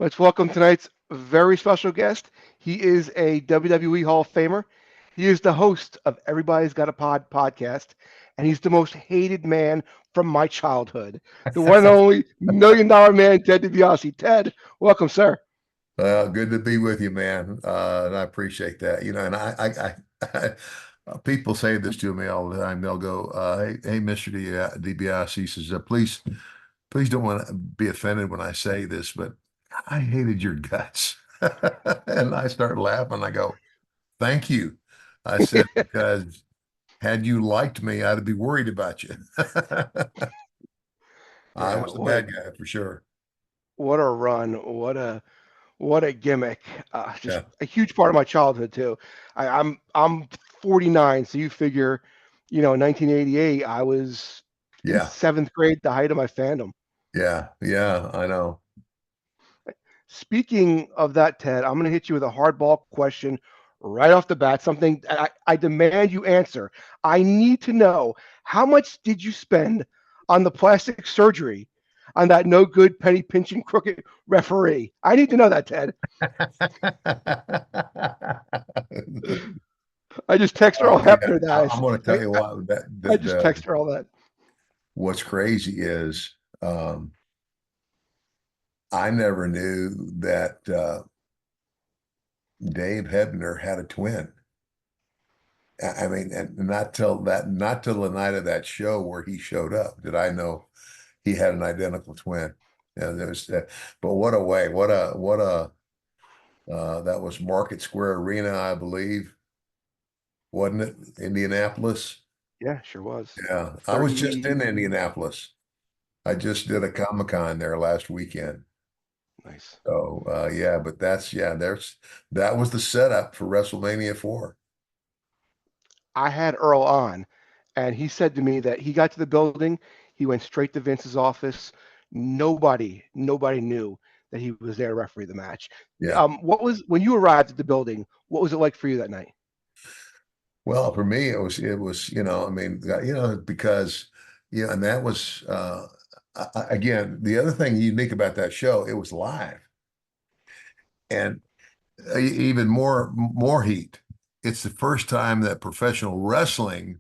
Let's welcome tonight's very special guest. He is a WWE Hall of Famer. He is the host of Everybody's Got a podcast, and he's the most hated man from my childhood. The one and only $1 million man, Ted Dibiase. Ted, welcome, sir. Good to be with you, man. And I appreciate that. And people say this to me all the time. They'll go, "Hey, Mr. DiBiase," he says, please don't want to be offended when I say this, but I hated your guts." And I start laughing. I go, "Thank you." I said, "Because had you liked me, I'd be worried about you." I Yeah, was the bad guy for sure. what a run. What a gimmick. Just Yeah, a huge part of my childhood too. I'm 49, so you figure, 1988, I was in yeah, seventh grade, the height of my fandom. yeah. I know. Speaking of that, Ted, I'm going to hit you with a hardball question right off the bat, something I demand you answer. I need to know, how much did you spend on the plastic surgery on that no good penny pinching crooked referee? I need to know that, Ted. I just text Earl Oh yeah, Hebner that. I'm going to tell you what I just text her all that. what's crazy is I never knew that Dave Hebner had a twin. I mean, and not till the night of that show where he showed up did I know he had an identical twin. And there's, but what a way, that was Market Square Arena, I believe, wasn't it? Indianapolis. Yeah, sure was. Yeah, I was just 30. in Indianapolis. I just did a Comic-Con there last weekend. Nice. So yeah, but that was the setup for WrestleMania 4. I had Earl on, and he said to me that he got to the building, he went straight to Vince's office. Nobody knew that he was there to referee the match. Yeah. What was when you arrived at the building? What was it like for you that night? Well, for me it was, I mean, because and that was again, the other thing unique about that show, it was live. And even more heat. It's the first time that professional wrestling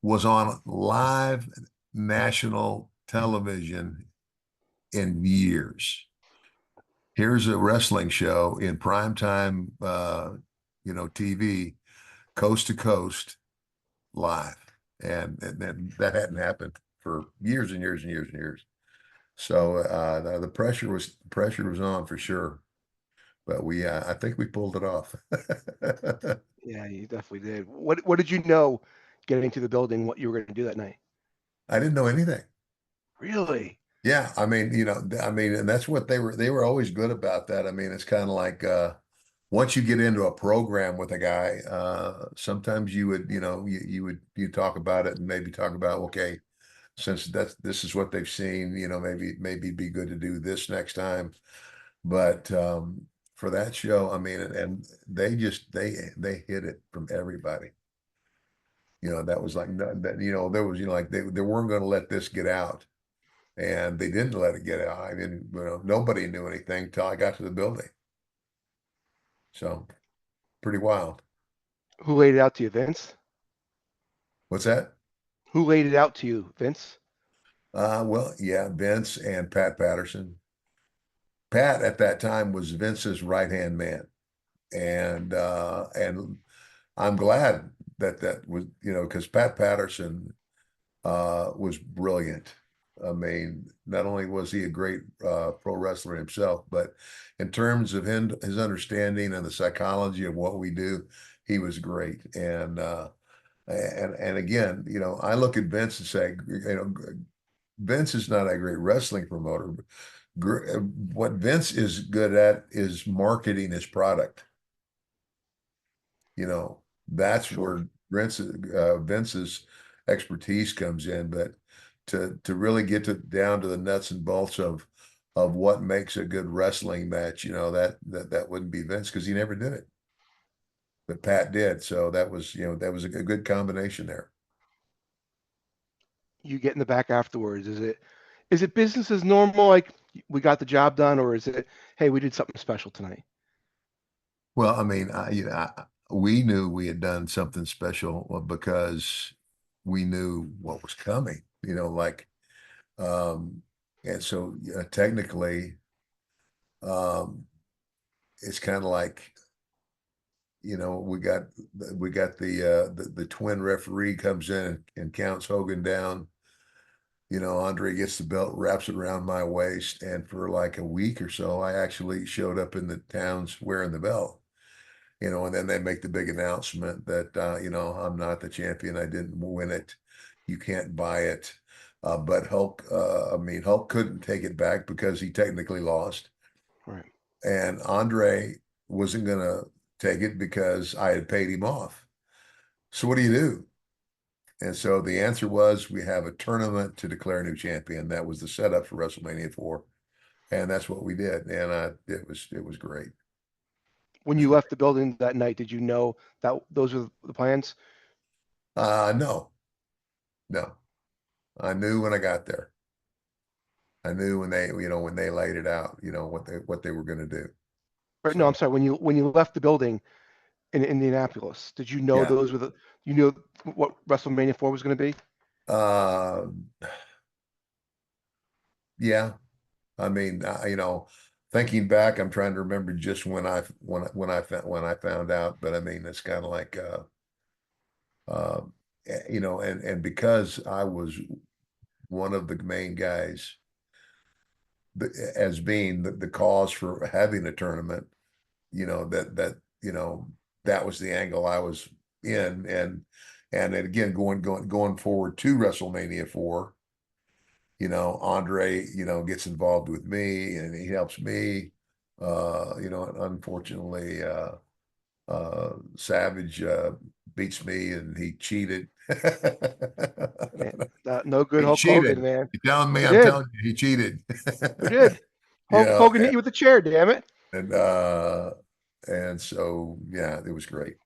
was on live national television in years. Here's a wrestling show in primetime, TV, coast to coast, live, and that hadn't happened for years and years and years and years. So the pressure was on for sure, but I think we pulled it off. Yeah, you definitely did. What did you know getting to the building? What you were going to do that night? I didn't know anything. Really? Yeah, I mean, and that's what they were always good about that. I mean, it's kind of like once you get into a program with a guy, sometimes you would, you talk about it and maybe talk about, okay, since this is what they've seen, maybe it'd be good to do this next time. But for that show, I mean, and they hit it from everybody. That was like that, there was, like they weren't going to let this get out. And they didn't let it get out. I didn't, nobody knew anything till I got to the building. So pretty wild. Who laid it out to you, Vince? What's that? Who laid it out to you, Vince? Well, yeah, Vince and Pat Patterson. Pat at that time was Vince's right-hand man. And I'm glad that was, because Pat Patterson was brilliant. I mean, not only was he a great pro wrestler himself, but in terms of his understanding and the psychology of what we do, he was great. And again, I look at Vince and say, Vince is not a great wrestling promoter. What Vince is good at is marketing his product. That's Sure. where Vince's expertise comes in. But to really get down to the nuts and bolts of what makes a good wrestling match, that wouldn't be Vince because he never did it. But Pat did. So that was a good combination there. You get in the back afterwards. Is it business as normal, like we got the job done, or is it, hey, we did something special tonight? Well, I mean, we knew we had done something special because we knew what was coming, like, um, and so technically, um, it's kind of like, we got the twin referee comes in and counts Hogan down. Andre gets the belt, wraps it around my waist, and for like a week or so, I actually showed up in the towns wearing the belt. And then they make the big announcement that I'm not the champion. I didn't win it. You can't buy it. But Hulk, Hulk couldn't take it back because he technically lost, Right. and Andre wasn't gonna take it because I had paid him off. So what do you do? And so the answer was we have a tournament to declare a new champion. That was the setup for WrestleMania 4, and that's what we did. And it was great. It When was you great. left the building that night, did you know that those were the plans? No, no. I knew when I got there. I knew when they laid it out, what they were going to do. Or no, I'm So sorry. When you left the building in Indianapolis, did you know yeah, those were the you knew what WrestleMania 4 was going to be? uh, yeah. I mean, thinking back, I'm trying to remember just when I found out. But I mean, it's kind of like, uh, and because I was one of the main guys as being the cause for having a tournament, that was the angle I was in, and again going forward to WrestleMania 4. Andre, gets involved with me and he helps me. And unfortunately, Savage beats me and he cheated. Man, no good He Hulk Hogan, cheated. man. You're telling me? Who I'm did? telling you, he cheated. Who did? Hulk Yeah, Hogan hit you with a chair, damn it. and so yeah, it was great.